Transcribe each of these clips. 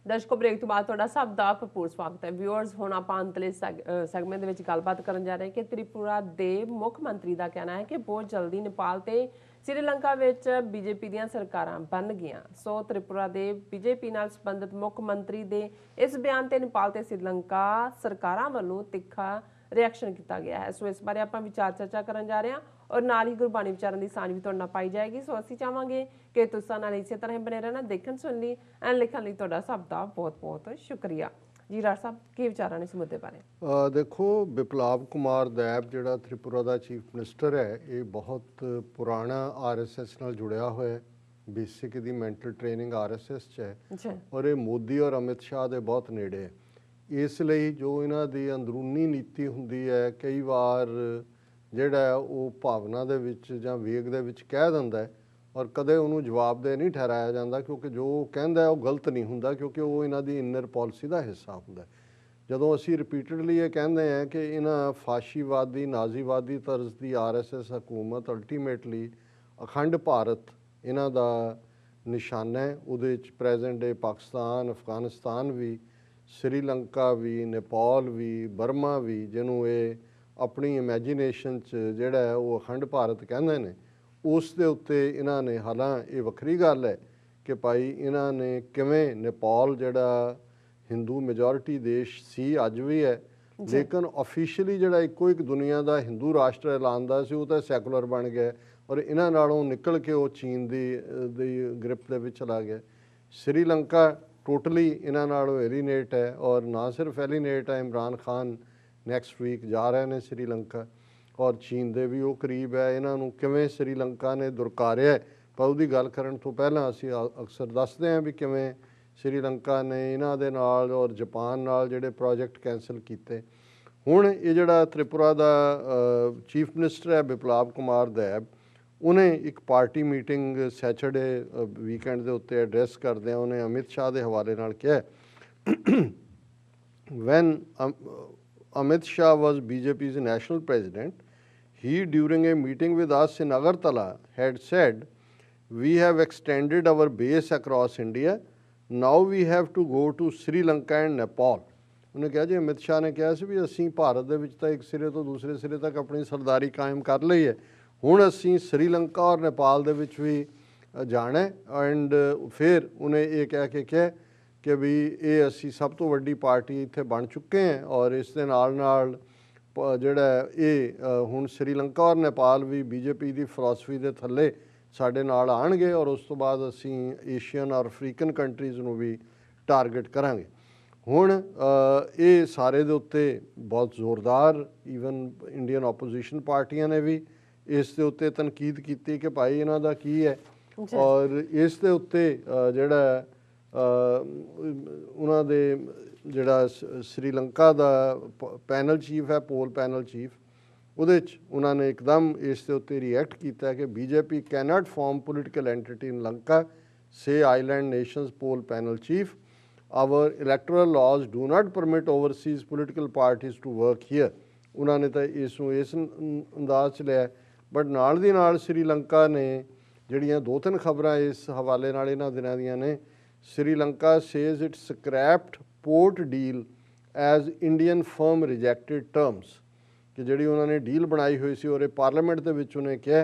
ਦਰਸ਼ਕੋ break ਤੋਂ ਬਾਅਦ ਤੁਹਾਡਾ ਸਭ ਦਾ ਭਰਪੂਰ ਸਵਾਗਤ ਹੈ। ਵਿਊਅਰਸ ਹੁਣ ਆਪਾਂ ਅੰਤਲੇ ਸੈਗਮੈਂਟ ਦੇ ਵਿੱਚ ਗੱਲਬਾਤ ਕਰਨ ਜਾ ਰਹੇ ਹਾਂ ਕਿ ਤ੍ਰਿਪੁਰਾ ਦੇ ਮੁੱਖ ਮੰਤਰੀ ਦਾ ਕਹਿਣਾ ਹੈ ਕਿ ਬਹੁਤ ਜਲਦੀ ਨੇਪਾਲ ਤੇ ਸ੍ਰੀਲੰਕਾ ਵਿੱਚ ਬੀਜੇਪੀ ਦੀਆਂ ਸਰਕਾਰਾਂ ਬਣ ਗਈਆਂ। ਸੋ ਤ੍ਰਿਪੁਰਾ ਦੇ ਬੀਜੇਪੀ ਨਾਲ ਸੰਬੰਧਿਤ ਮੁੱਖ ਮੰਤਰੀ ਦੇ ਇਸ ਬਿਆਨ ਤੇ ਨੇਪਾਲ ਤੇ ਸ੍ਰੀਲੰਕਾ ਸਰਕਾਰਾਂ ਵੱਲੋਂ ਤਿੱਖਾ ਰਿਐਕਸ਼ਨ ਕੀਤਾ ਗਿਆ ਹੈ। ਸੋ ਇਸ ਬਾਰੇ ਆਪਾਂ ਵਿਚਾਰ ਚਰਚਾ ਕਰਨ ਜਾ ਰਹੇ ਹਾਂ और नाल ही गुरबाणी विचारों की सांझ भी तुहाडे नाल पाई जाएगी। सो असीं चाहांगे कि तुसां नाल इसे तरह बने रहना, देखण सुन ली एंड लिखण लई तुहाडा सब दा बहुत बहुत शुक्रिया जी। राज साहब की विचार ने इस मुद्दे बारे? देखो, विप्लव कुमार दैब जिहड़ा त्रिपुरा का चीफ मिनिस्टर है, ये बहुत पुराना RSS नाल जुड़िया हुआ है। बेसिक दी मैंटल ट्रेनिंग RSS च है और ये मोदी और अमित शाह के बहुत नेड़े है। इसलिए जो इन्हां दी अंदरूनी नीति हुंदी है, कई बार ਜਿਹੜਾ ਉਹ ਭਾਵਨਾ ਦੇ ਵਿੱਚ ਜਾਂ ਵੇਗ ਦੇ ਵਿੱਚ ਕਹਿ ਦਿੰਦਾ ਔਰ ਕਦੇ ਉਹਨੂੰ ਜਵਾਬਦੇਹ ਨਹੀਂ ਠਹਿਰਾਇਆ ਜਾਂਦਾ, ਕਿਉਂਕਿ ਜੋ ਉਹ ਕਹਿੰਦਾ ਉਹ ਗਲਤ ਨਹੀਂ ਹੁੰਦਾ, ਕਿਉਂਕਿ ਉਹ ਇਹਨਾਂ ਦੀ ਇਨਰ ਪਾਲਿਸੀ ਦਾ ਹਿੱਸਾ ਹੁੰਦਾ। ਜਦੋਂ ਅਸੀਂ ਰਿਪੀਟਡਲੀ ਇਹ ਕਹਿੰਦੇ ਹਾਂ ਕਿ ਇਹਨਾਂ ਫਾਸ਼ੀਵਾਦੀ ਨਾਜ਼ੀਵਾਦੀ ਤਰਜ਼ ਦੀ RSS ਹਕੂਮਤ ਅਲਟੀਮੇਟਲੀ ਅਖੰਡ ਭਾਰਤ ਇਹਨਾਂ ਦਾ ਨਿਸ਼ਾਨਾ ਹੈ। ਉਹਦੇ ਵਿੱਚ ਪ੍ਰੈਜ਼ੈਂਟ ਡੇ ਪਾਕਿਸਤਾਨ, ਅਫਗਾਨਿਸਤਾਨ ਵੀ, ਸ਼੍ਰੀਲੰਕਾ ਵੀ, ਨੇਪਾਲ ਵੀ, ਬਰਮਾ ਵੀ, ਜਿਹਨੂੰ ਇਹ अपनी इमैजीनेशन च जिहड़ा है वो अखंड भारत कहंदे ने, उस दे उत्ते इन्हां ने, हालां ये वक्री गल है कि भाई इन्हां ने किवें नेपाल जिहड़ा हिंदू मेजोरिटी देश सी अज भी है, लेकिन ऑफिशियली जिहड़ा इक्को एक दुनिया का हिंदू राष्ट्र ऐलानदा सी वो तो सैकुलर बन गया और इन्हां नालों निकल के वो चीन दी ग्रिप दे विच चला गया। श्रीलंका टोटली इन्हां नालों एलीनेट है और ना सिर्फ एलीनेट है, इमरान खान नैक्सट वीक जा रहे हैं श्रीलंका और चीन दे भी वो करीब है। इन्हों किवें श्रीलंका ने दुरकारिया पर उसकी गल करन तो पहलां असीं अक्सर दसदे हैं भी किवें श्रीलंका ने इन्हां दे नाल और जापान नाल जिहड़े प्रोजेक्ट कैंसल कीते। हुण ये जिहड़ा त्रिपुरा दा चीफ मिनिस्टर है विप्लव कुमार दैब, उन्हें एक पार्टी मीटिंग सैटरडे वीकेंड के उत्ते एड्रैस करदे उन्हें अमित शाह के हवाले नाल कहा van Amit Shah was BJP's national president, he during a meeting with us in Agartala had said, we have extended our base across India, now we have to go to Sri Lanka and Nepal। उन्हें कहा जी अमित शाह ने कहा सी भी असीं भारत दे विच तां एक सिरे तो दूसरे सिरे तक अपनी सरदारी कायम कर लई है, हुण असीं श्रीलंका और नेपाल दे विच भी जाना है। एंड फिर उन्हें ये कह के कहा कि भी ये असी सब तो वड्डी पार्टी इत्थे बन चुके हैं और इस दे नाल नाल जिहड़ा ये हुण श्रीलंका और नेपाल भी बीजेपी की फिलासफी के थल्ले साडे नाल आउणगे और उस तो बाद असी एशियन और अफ्रीकन कंट्रीज़ नूं भी टारगेट करांगे। हुण ये सारे दे उत्ते बहुत जोरदार ईवन इंडियन ओपोजिशन पार्टियां ने भी इस दे उत्ते तनकीद कीती कि भाई इन्हां दा की है और इस दे उत्ते जिहड़ा उन्हां दे जिहड़ा श्रीलंका दा पैनल चीफ है, पोल पैनल चीफ, उहदे च उन्होंने एकदम इस दे उत्ते रिएक्ट किया कि BJP cannot form political entity in Lanka says island nation's poll panel chief, our electoral laws do not permit overseas political parties to work here. उन्होंने तो इस अंदाज च लिया, बट नाल दी नाल श्रीलंका ने जिहड़ियां दो तीन खबरां इस हवाले नाल इन्हां दिनां दियां ने। Sri Lanka says it scrapped port deal as Indian firm rejected terms, कि जिहड़ी उन्होंने डील बनाई हुई सी और पार्लीमेंट दे विच उन्हें कहा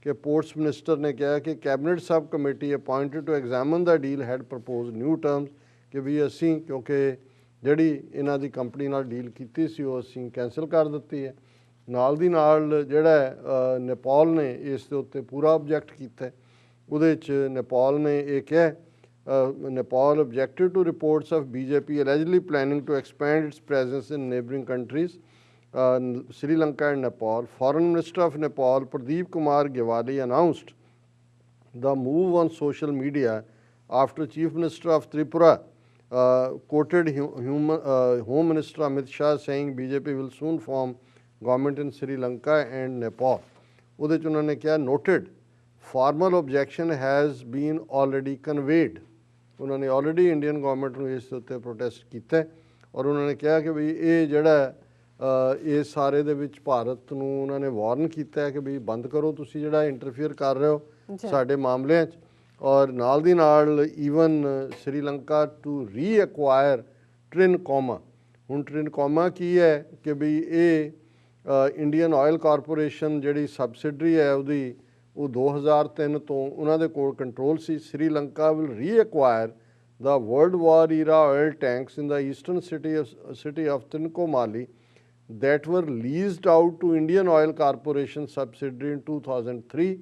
कि पोर्ट्स मिनिस्टर ने कहा कि cabinet sub committee appointed to examine the deal had propose new terms, कि भी असी क्योंकि जिहड़ी इन्हां दी कंपनी नाल डील कीती सी वो असी कैंसल कर दित्ती है। नाल दी नाल जिहड़ा नेपाल ने इस दे उत्ते पूरा ऑब्जैक्ट कीता। उहदे च नेपाल ने ये कहा Nepal objected to reports of BJP allegedly planning to expand its presence in neighbouring countries, Sri Lanka and Nepal. Foreign Minister of Nepal, Pradeep Kumar Gewali, announced the move on social media after Chief Minister of Tripura quoted Home Minister Amit Shah saying BJP will soon form government in Sri Lanka and Nepal। उहदे च उन्होंने क्या noted formal objection has been already conveyed। उन्होंने already Indian government में इस उत्ते protest किया और उन्होंने कहा कि भी ये जिहड़ा इस सारे दे विच भारत नूं उन्होंने वार्न किया कि भी बंद करो, तुसीं जिहड़ा इंटरफेयर कर रहे हो साडे मामलिਆਂ 'ਚ। ਔਰ ਨਾਲ ਦੀ ਨਾਲ even Sri Lanka to reacquire Trincomalee. ਹੁਣ ਟ੍ਰਿਨਕੋਮਾ ਕੀ ਹੈ ਕਿ ਵੀ ਇਹ ਇੰਡੀਅਨ ਆਇਲ ਕਾਰਪੋਰੇਸ਼ਨ ਜਿਹੜੀ ਸਬਸਿਡਰੀ ਹੈ ਉਹਦੀ, ਉਹ 2003 ਤੋਂ ਉਹਨਾਂ ਦੇ ਕੋਲ ਕੰਟਰੋਲ ਸੀ। Sri Lanka will reacquire the World War era oil tanks in the eastern city of Trincomalee that were leased out to Indian Oil Corporation subsidiary in 2003.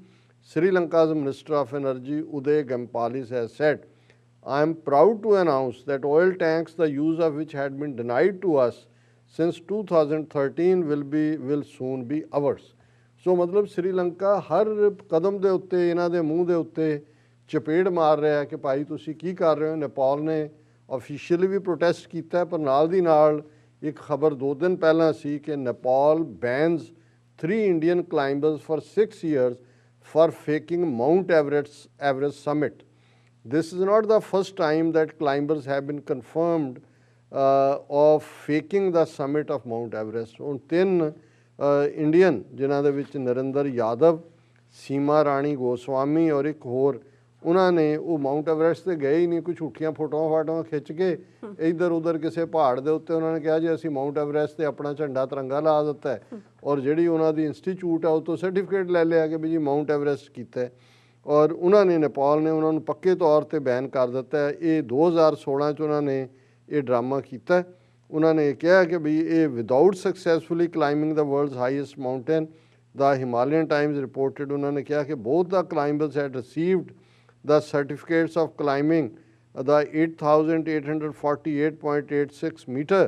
Sri Lanka's Minister of Energy Uday Gampalis has said, I am proud to announce that oil tanks, the use of which had been denied to us since 2013, will soon be ours. So मतलब श्रीलंका हर कदम ਦੇ ਉੱਤੇ ਇਹਨਾਂ ਦੇ ਮੂੰਹ ਦੇ ਉੱਤੇ ਚਪੇੜ ਮਾਰ ਰਿਹਾ ਕਿ ਭਾਈ ਤੁਸੀਂ ਕੀ ਕਰ ਰਹੇ ਹੋ। ਨੇਪਾਲ ਨੇ ਆਫੀਸ਼ੀਅਲੀ ਵੀ ਪ੍ਰੋਟੈਸਟ ਕੀਤਾ, ਪਰ ਨਾਲ ਦੀ ਨਾਲ ਇੱਕ ਖਬਰ 2 ਦਿਨ ਪਹਿਲਾਂ ਸੀ ਕਿ Nepal bans 3 Indian climbers for 6 years for faking Mount Everest summit. This is not the first time that climbers have been confirmed of faking the summit of Mount Everest. ਹੁਣ 3 ਇੰਡੀਅਨ ਜਿਨ੍ਹਾਂ ਦੇ ਵਿੱਚ ਨਰਿੰਦਰ ਯਾਦਵ, ਸੀਮਾ ਰਾਣੀ ਗੋਸਵਾਮੀ ਔਰ ਇੱਕ ਹੋਰ, ਉਹਨਾਂ ਨੇ ਉਹ ਮਾਊਂਟ ਐਵਰੈਸਟ ਤੇ ਗਏ ਹੀ ਨਹੀਂ, ਕੁਝ ਝੂਠੀਆਂ ਫੋਟੋਆਂ ਖਿੱਚ ਕੇ ਇੱਧਰ ਉੱਧਰ ਕਿਸੇ ਪਹਾੜ ਦੇ ਉੱਤੇ ਉਹਨਾਂ ਨੇ ਕਿਹਾ ਜੀ ਅਸੀਂ ਮਾਊਂਟ ਐਵਰੈਸਟ ਤੇ ਆਪਣਾ ਝੰਡਾ ਤਿਰੰਗਾ ਲਾ ਦਿੱਤਾ ਹੈ, ਔਰ ਜਿਹੜੀ ਉਹਨਾਂ ਦੀ ਇੰਸਟੀਚਿਊਟ ਆ ਉਹ ਤੋਂ ਸਰਟੀਫਿਕੇਟ ਲੈ ਲਿਆ ਕਿ ਵੀ ਜੀ ਮਾਊਂਟ ਐਵਰੈਸਟ ਕੀਤਾ ਹੈ। ਔਰ ਉਹਨਾਂ ਨੇ ਨੇਪਾਲ ਨੇ ਉਹਨਾਂ ਨੂੰ ਪੱਕੇ ਤੌਰ ਤੇ ਬੈਨ ਕਰ ਦਿੱਤਾ ਹੈ। ਇਹ 2016 'ਚ ਉਹਨਾਂ ਨੇ ਇਹ ਡਰਾਮਾ ਕੀਤਾ। ਉਹਨਾਂ ਨੇ ਕਿਹਾ ਕਿ ਵੀ ਇਹ without successfully climbing the world's highest mountain the Himalayan Times reported, ਉਹਨਾਂ ਨੇ ਕਿਹਾ ਕਿ both the climbers had received the certificates of climbing the 8,848.86 meter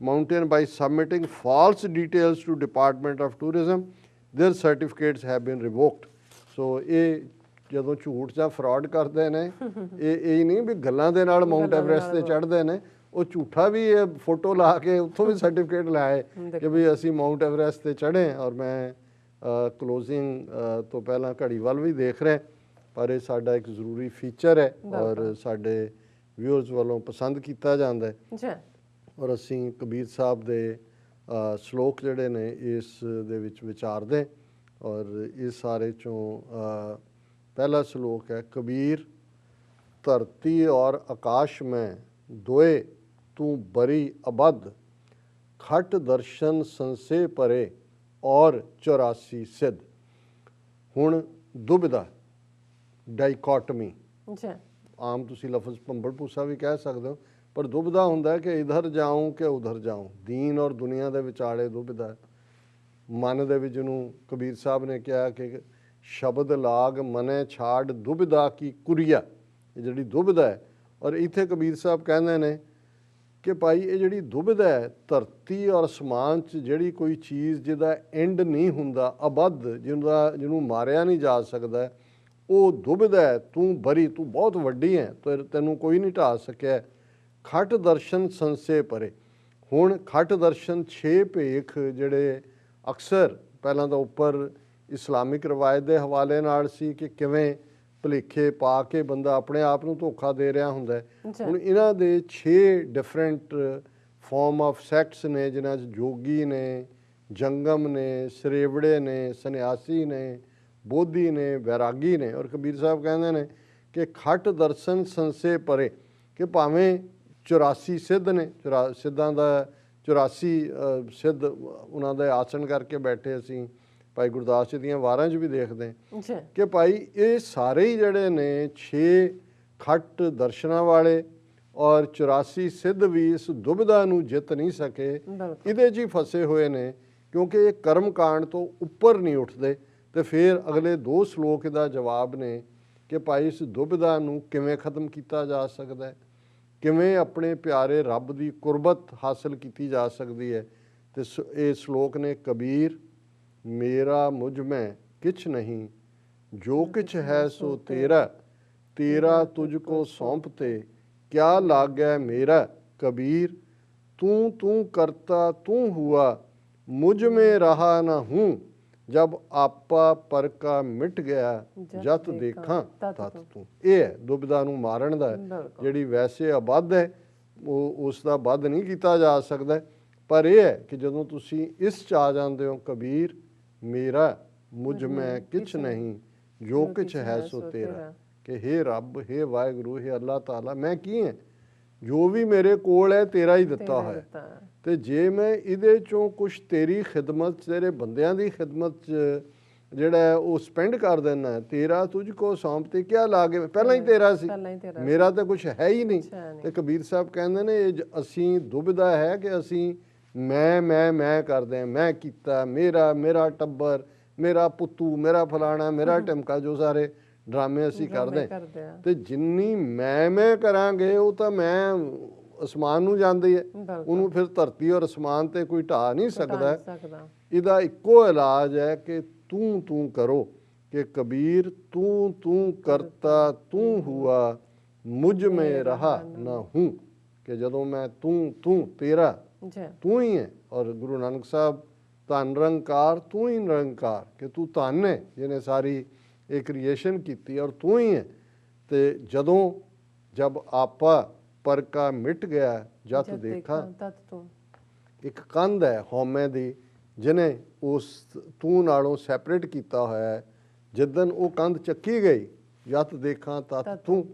mountain by submitting false details to Department of Tourism. Their certificates have been revoked. So ਇਹ ਜਦੋਂ ਝੂਠ ਜਾਂ fraud ਕਰਦੇ ਨੇ, ਇਹ ਨਹੀਂ ਵੀ ਗੱਲਾਂ ਦੇ ਨਾਲ ਮਾਊਂਟ ਐਵਰੈਸਟ ਤੇ ਚੜ੍ਹਦੇ ਨੇ, ਉਹ ਝੂਠਾ ਵੀ ਇਹ ਫੋਟੋ ਲਾ ਕੇ ਉੱਥੋਂ ਵੀ ਸਰਟੀਫਿਕੇਟ ਲਾਏ ਕਿ ਵੀ ਅਸੀਂ ਮਾਊਂਟ ਐਵਰੈਸਟ ਤੇ ਚੜ੍ਹੇ। ਔਰ ਮੈਂ ਕਲੋਜ਼ਿੰਗ ਤੋਂ ਪਹਿਲਾਂ ਘੜੀ ਵੱਲ ਵੀ ਦੇਖ ਰਿਹਾ, ਪਰ ਇਹ ਸਾਡਾ ਇੱਕ ਜ਼ਰੂਰੀ ਫੀਚਰ ਹੈ ਔਰ ਸਾਡੇ ਵਿਊਅਰਸ ਵੱਲੋਂ ਪਸੰਦ ਕੀਤਾ ਜਾਂਦਾ ਹੈ। ਔਰ ਅਸੀਂ ਕਬੀਰ ਸਾਹਿਬ ਦੇ ਸ਼ਲੋਕ ਜਿਹੜੇ ਨੇ ਇਸ ਦੇ ਵਿੱਚ ਵਿਚਾਰਦੇ। ਔਰ ਇਸ ਸਾਰੇ ਚੋਂ ਪਹਿਲਾ ਸ਼ਲੋਕ ਹੈ, ਕਬੀਰ ਧਰਤੀ ਔਰ ਆਕਾਸ਼ ਮੈਂ ਦੋਏ ਤੂੰ ਬਰੀ ਅਬਦ, ਖਟ ਦਰਸ਼ਨ ਸੰਸੇ ਪਰੇ ਔਰ 84 ਸਿੱਧ। ਹੁਣ ਦੁਬਿਧਾ, ਡਾਈਕੋਟਮੀ, ਆਮ ਤੁਸੀਂ ਲਫ਼ਜ਼ ਭੰਬਲ ਭੂਸਾ ਵੀ ਕਹਿ ਸਕਦੇ ਹੋ, ਪਰ ਦੁਬਿਧਾ ਹੁੰਦਾ ਕਿ ਇਧਰ ਜਾਊਂ ਕਿ ਉਧਰ ਜਾਊਂ, ਦੀਨ ਔਰ ਦੁਨੀਆ ਦੇ ਵਿਚਾਲੇ ਦੁਬਿਧਾ। ਮਨ ਦੇ ਵਿੱਚ ਜਿਹਨੂੰ ਕਬੀਰ ਸਾਹਿਬ ਨੇ ਕਿਹਾ ਕਿ ਸ਼ਬਦ ਲਾਗ ਮਨੇ ਛਾੜ ਦੁਬਿਧਾ ਕੀ ਕੁਰੀਆ, ਇਹ ਜਿਹੜੀ ਦੁਬਿਧਾ ਹੈ। ਔਰ ਇੱਥੇ ਕਬੀਰ ਸਾਹਿਬ ਕਹਿੰਦੇ ਨੇ ਕਿ ਭਾਈ ਇਹ ਜਿਹੜੀ ਦੁਬਿਧਾ ਹੈ, ਧਰਤੀ ਔਰ ਅਸਮਾਨ 'ਚ ਜਿਹੜੀ ਕੋਈ ਚੀਜ਼ ਜਿਹਦਾ ਐਂਡ ਨਹੀਂ ਹੁੰਦਾ, ਅਬੱਧ, ਜਿਹਨੂੰ ਮਾਰਿਆ ਨਹੀਂ ਜਾ ਸਕਦਾ, ਉਹ ਦੁਬਿਧਾ ਹੈ। ਤੂੰ ਬਰੀ, ਤੂੰ ਬਹੁਤ ਵੱਡੀ ਹੈ, ਤੈਨੂੰ ਕੋਈ ਨਹੀਂ ਢਾਹ ਸਕਿਆ। ਖਟ ਦਰਸ਼ਨ ਸੰਸੇ ਪਰੇ। ਹੁਣ ਖਟ ਦਰਸ਼ਨ 6 ਭੇਖ ਜਿਹੜੇ ਅਕਸਰ ਪਹਿਲਾਂ ਤਾਂ ਉੱਪਰ ਇਸਲਾਮਿਕ ਰਵਾਇਤ ਦੇ ਹਵਾਲੇ ਨਾਲ ਸੀ ਕਿ ਕਿਵੇਂ ਭੁਲੇਖੇ ਪਾ ਕੇ ਬੰਦਾ ਆਪਣੇ ਆਪ ਨੂੰ ਧੋਖਾ ਦੇ ਰਿਹਾ ਹੁੰਦਾ ਹੈ। ਹੁਣ ਇਹਨਾਂ ਦੇ 6 ਡਿਫਰੈਂਟ ਫਾਰਮ ਆਫ ਸੈਕਟਸ ਨੇ, ਜਿਨ੍ਹਾਂ 'ਚ ਜੋਗੀ ਨੇ, ਜੰਗਮ ਨੇ, ਸਰੇਵੜੇ ਨੇ, ਸੰਨਿਆਸੀ ਨੇ, ਬੋਧੀ ਨੇ, ਵੈਰਾਗੀ ਨੇ। ਔਰ ਕਬੀਰ ਸਾਹਿਬ ਕਹਿੰਦੇ ਨੇ ਕਿ ਖਟ ਦਰਸ਼ਨ ਸੰਸੇ ਪਰੇ, ਕਿ ਭਾਵੇਂ 84 ਸਿੱਧ ਨੇ, ਸਿੱਧਾਂ ਦਾ 84 ਸਿੱਧ ਉਹਨਾਂ ਦਾ ਆਸਣ ਕਰਕੇ ਬੈਠੇ। ਅਸੀਂ ਭਾਈ ਗੁਰਦਾਸ ਜੀ ਦੀਆਂ ਵਾਰਾਂ 'ਚ ਵੀ ਦੇਖਦੇ ਹਾਂ ਕਿ ਭਾਈ ਇਹ ਸਾਰੇ ਹੀ ਜਿਹੜੇ ਨੇ 6 ਖਟ ਦਰਸ਼ਨਾਂ ਵਾਲੇ ਔਰ 84 ਸਿੱਧ ਵੀ ਇਸ ਦੁਬਿਧਾ ਨੂੰ ਜਿੱਤ ਨਹੀਂ ਸਕੇ, ਇਹਦੇ 'ਚ ਹੀ ਫਸੇ ਹੋਏ ਨੇ, ਕਿਉਂਕਿ ਇਹ ਕਰਮ ਕਾਂਡ ਤੋਂ ਉੱਪਰ ਨਹੀਂ ਉੱਠਦੇ। ਤੇ ਫਿਰ ਅਗਲੇ 2 ਸ਼ਲੋਕ ਦਾ ਜਵਾਬ ਨੇ ਕਿ ਭਾਈ ਇਸ ਦੁਬਿਧਾ ਨੂੰ ਕਿਵੇਂ ਖਤਮ ਕੀਤਾ ਜਾ ਸਕਦਾ ਹੈ, ਕਿਵੇਂ ਆਪਣੇ ਪਿਆਰੇ ਰੱਬ ਦੀ ਕੁਰਬਤ ਹਾਸਲ ਕੀਤੀ ਜਾ ਸਕਦੀ ਹੈ। ਤੇ ਇਹ ਸ਼ਲੋਕ ਨੇ, ਕਬੀਰ ਮੇਰਾ ਮੁਝ ਮੈਂ ਕਿਛ ਨਹੀਂ, ਜੋ ਕਿਛ ਹੈ ਸੋ ਤੇਰਾ, ਤੇਰਾ ਤੁਝ ਕੋ ਸੌਂਪਤੇ ਕਿਆ लागै मेरा। कबीर तू करता तू हुआ, मुझ में रहा न हूँ, जब आपा पर का मिट गया, जत देखा तत तू। ਇਹ ਹੈ ਦੁਬਿਧਾ ਨੂੰ ਮਾਰਨ ਦਾ, ਜਿਹੜੀ ਵੈਸੇ ਅਬੱਧ ਹੈ ਉਹ ਉਸ ਦਾ ਵੱਧ ਨਹੀਂ ਕੀਤਾ ਜਾ ਸਕਦਾ। ਪਰ ਇਹ ਹੈ ਕਿ ਜਦੋਂ ਤੁਸੀਂ ਇਸ 'ਚ ਆ ਜਾਂਦੇ ਹੋ, ਕਬੀਰ ਮੇਰਾ ਮੁਝ ਮੈਂ ਕਿਛ ਨਹੀਂ, ਜੋ ਕਿਛ ਹੈ ਸੋ ਤੇਰਾ, ਕਿ हे ਰੱਬ, हे ਵਾਹਿਗੁਰੂ, हे ਅੱਲਾਹ ਤਾਲਾ, ਮੈਂ ਕੀ ਹੈ? ਜੋ ਵੀ ਮੇਰੇ ਕੋਲ ਹੈ ਤੇਰਾ ਹੀ ਦਿੱਤਾ ਹੋਇਆ, ਤੇ ਜੇ ਮੈਂ ਇਹਦੇ ਚੋਂ ਕੁਛ ਤੇਰੀ ਖਿਦਮਤ, ਤੇਰੇ ਬੰਦਿਆਂ ਦੀ ਖਿਦਮਤ 'ਚ ਜਿਹੜਾ ਉਹ ਸਪੈਂਡ ਕਰ ਦੇਣਾ, ਤੇਰਾ ਤੁਝ ਕੋ ਸੌਂਪ ਤੇ ਕਿਆ ਲਾਗੇ, ਪਹਿਲਾਂ ਹੀ ਤੇਰਾ ਸੀ, ਮੇਰਾ ਤਾਂ ਕੁਛ ਹੈ ਹੀ ਨਹੀਂ। ਤੇ ਕਬੀਰ ਸਾਹਿਬ ਕਹਿੰਦੇ ਨੇ ਇਹ ਅਸੀਂ ਦੁਬਿਧਾ ਹੈ ਕਿ ਅਸੀਂ ਮੈਂ ਕਰਦੇ ਹਾਂ, ਮੈਂ ਕੀਤਾ, ਮੇਰਾ ਟੱਬਰ, ਮੇਰਾ ਪੁੱਤੂ, ਮੇਰਾ ਫਲਾਣਾ, ਮੇਰਾ ਢਿਮਕਾ, ਜੋ ਸਾਰੇ ਡਰਾਮੇ ਅਸੀਂ ਕਰਦੇ ਹਾਂ। ਤੇ ਜਿੰਨੀ ਮੈਂ ਕਰਾਂਗੇ ਉਹ ਤਾਂ ਮੈਂ ਅਸਮਾਨ ਨੂੰ ਜਾਂਦੀ ਹੈ, ਉਹਨੂੰ ਫਿਰ ਧਰਤੀ ਔਰ ਅਸਮਾਨ ਤੇ ਕੋਈ ਢਾ ਨਹੀਂ ਸਕਦਾ। ਇਹਦਾ ਇੱਕੋ ਇਲਾਜ ਹੈ ਕਿ ਤੂੰ ਕਰੋ, ਕਿ ਕਬੀਰ ਤੂੰ ਕਰਤਾ ਤੂੰ ਹੁਆ, ਮੁਝ ਮੇਂ ਰਹਾ ਨਾ ਹੂੰ, ਕਿ ਜਦੋਂ ਮੈਂ ਤੂੰ ਤੇਰਾ ਤੂੰ ਹੀ ਹੈ। ਔਰ ਗੁਰੂ ਨਾਨਕ ਸਾਹਿਬ ਧੰਨ ਨਿਰੰਕਾਰ ਤੂੰ ਹੀ ਨਿਰੰਕਾਰ, ਕਿ ਤੂੰ ਧੰਨ ਹੈ ਜਿਹਨੇ ਸਾਰੀ ਇਹ ਕ੍ਰੀਏਸ਼ਨ ਕੀਤੀ ਔਰ ਤੂੰ ਹੀ ਹੈ। ਤੇ ਜਦੋਂ ਜਬ ਆਪਾ ਪਰ ਕਾ ਮਿਟ ਗਿਆ ਜਤ ਦੇਖਾ, ਇੱਕ ਕੰਧ ਹੈ ਹਉਮੈ ਦੀ ਜਿਹਨੇ ਉਸ ਤੂੰ ਨਾਲੋਂ ਸੈਪਰੇਟ ਕੀਤਾ ਹੋਇਆ ਹੈ। ਜਿੱਦਣ ਉਹ ਕੰਧ ਚੱਕੀ ਗਈ, ਜਤ ਦੇਖਾਂ ਤਤ ਤੂੰ,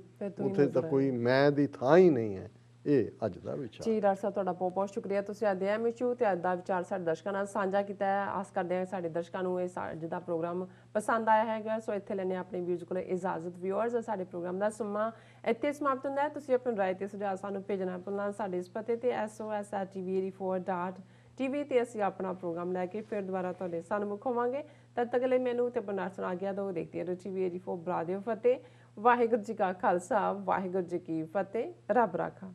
ਉੱਥੇ ਤਾਂ ਕੋਈ ਮੈਂ ਦੀ ਥਾਂ ਹੀ ਨਹੀਂ ਹੈ। ਇਹ ਅੱਜ ਦਾ ਵਿਚਾਰ ਜੀ। ਡਾਕਟਰ ਸਾਹਿਬ ਤੁਹਾਡਾ ਬਹੁਤ ਬਹੁਤ ਸ਼ੁਕਰੀਆ, ਤੁਸੀਂ ਅੱਜ ਦੇ ਐਮਐਚਯੂ ਤੇ ਅੱਜ ਦਾ ਵਿਚਾਰ ਸਾਡੇ ਦਰਸ਼ਕਾਂ ਨਾਲ ਸਾਂਝਾ ਕੀਤਾ ਹੈ। ਆਸ ਕਰਦੇ ਹਾਂ ਸਾਡੇ ਦਰਸ਼ਕਾਂ ਨੂੰ ਇਹ ਅੱਜ ਦਾ ਪ੍ਰੋਗਰਾਮ ਪਸੰਦ ਆਇਆ ਹੈਗਾ। ਸੋ ਇੱਥੇ ਲੈਣੇ ਆਪਣੇ ਵਿਊਜ਼ ਕੋਲ ਇਜਾਜ਼ਤ। ਵਿਊਅਰਸ, ਸਾਡੇ ਪ੍ਰੋਗਰਾਮ ਦਾ ਸਮਾਂ ਇੱਥੇ ਸਮਾਪਤ ਹੁੰਦਾ ਹੈ। ਤੁਸੀਂ ਆਪਣੀ ਰਾਏ ਤੇ ਸੁਝਾਅ ਸਾਨੂੰ ਭੇਜਣਾ ਭੁੱਲਣਾ ਸਾਡੇ ਇਸ ਪਤੇ ਤੇ SOS@tv84.tv ਤੇ ਅਸੀਂ ਆਪਣਾ ਪ੍ਰੋਗਰਾਮ ਲੈ ਕੇ ਫਿਰ ਦੁਬਾਰਾ ਤੁਹਾਡੇ ਸਨਮੁਖ ਹੋਵਾਂਗੇ। ਤਦ ਤੱਕ ਲਈ ਮੈਨੂੰ ਤੇ ਬਰਨਾਰਡ ਸੁਣਾ ਗਿਆ ਦੋ ਦੇਖਦੇ ਰਹੋ TV84। ਬੁਲਾ ਦਿਓ ਫਤਿਹ। ਵਾਹਿਗੁਰੂ ਜੀ ਕਾ ਖਾਲਸਾ, ਵਾਹਿਗੁਰੂ ਜੀ ਕੀ ਫਤਿਹ। ਰੱਬ ਰਾਖਾ।